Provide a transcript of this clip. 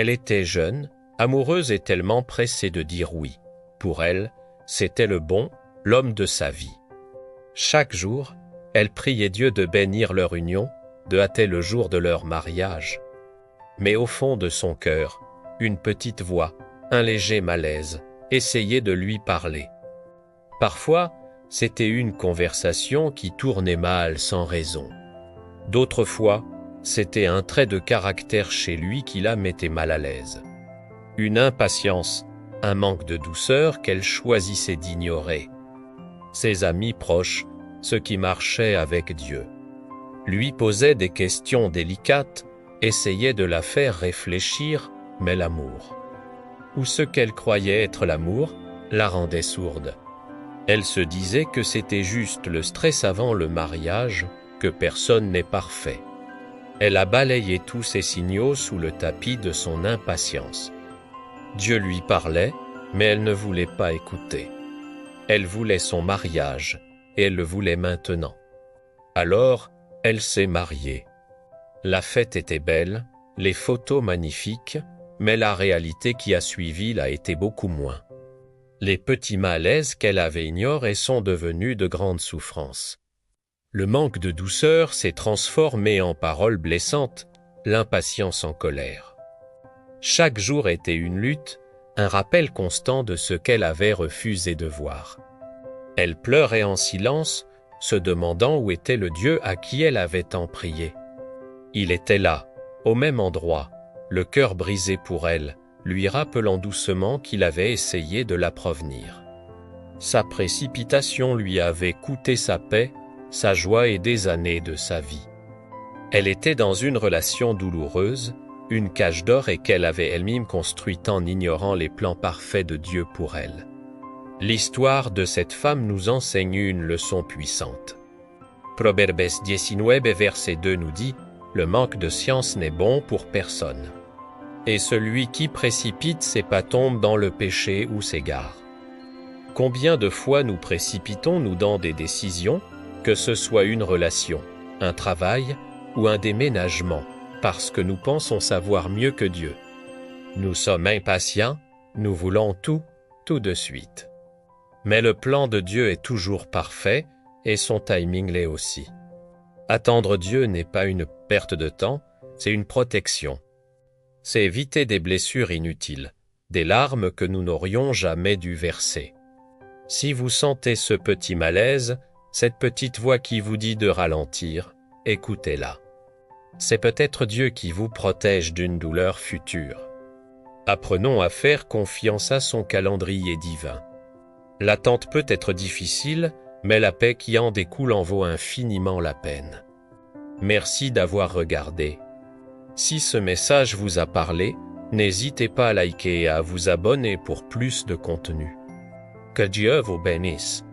Elle était jeune, amoureuse et tellement pressée de dire oui. Pour elle, c'était le bon, l'homme de sa vie. Chaque jour, elle priait Dieu de bénir leur union, de hâter le jour de leur mariage. Mais au fond de son cœur, une petite voix, un léger malaise, essayait de lui parler. Parfois, c'était une conversation qui tournait mal sans raison. D'autres fois, c'était un trait de caractère chez lui qui la mettait mal à l'aise. Une impatience, un manque de douceur qu'elle choisissait d'ignorer. Ses amis proches, ceux qui marchaient avec Dieu, lui posaient des questions délicates, essayaient de la faire réfléchir, mais l'amour, ou ce qu'elle croyait être l'amour, la rendait sourde. Elle se disait que c'était juste le stress avant le mariage, que personne n'est parfait. Elle a balayé tous ces signaux sous le tapis de son impatience. Dieu lui parlait, mais elle ne voulait pas écouter. Elle voulait son mariage, et elle le voulait maintenant. Alors, elle s'est mariée. La fête était belle, les photos magnifiques, mais la réalité qui a suivi l'a été beaucoup moins. Les petits malaises qu'elle avait ignorés sont devenus de grandes souffrances. Le manque de douceur s'est transformé en paroles blessantes, l'impatience en colère. Chaque jour était une lutte, un rappel constant de ce qu'elle avait refusé de voir. Elle pleurait en silence, se demandant où était le Dieu à qui elle avait tant prié. Il était là, au même endroit, le cœur brisé pour elle, lui rappelant doucement qu'il avait essayé de la prévenir. Sa précipitation lui avait coûté sa paix, sa joie et des années de sa vie. Elle était dans une relation douloureuse, une cage d'or et qu'elle avait elle-même construite en ignorant les plans parfaits de Dieu pour elle. L'histoire de cette femme nous enseigne une leçon puissante. Proverbes 19, verset 2 nous dit « Le manque de science n'est bon pour personne. Et celui qui précipite ses pas tombe dans le péché ou s'égare. » Combien de fois nous précipitons-nous dans des décisions, que ce soit une relation, un travail ou un déménagement, parce que nous pensons savoir mieux que Dieu. Nous sommes impatients, nous voulons tout de suite. Mais le plan de Dieu est toujours parfait et son timing l'est aussi. Attendre Dieu n'est pas une perte de temps, c'est une protection. C'est éviter des blessures inutiles, des larmes que nous n'aurions jamais dû verser. Si vous sentez ce petit malaise, cette petite voix qui vous dit de ralentir, écoutez-la. C'est peut-être Dieu qui vous protège d'une douleur future. Apprenons à faire confiance à son calendrier divin. L'attente peut être difficile, mais la paix qui en découle en vaut infiniment la peine. Merci d'avoir regardé. Si ce message vous a parlé, n'hésitez pas à liker et à vous abonner pour plus de contenu. Que Dieu vous bénisse.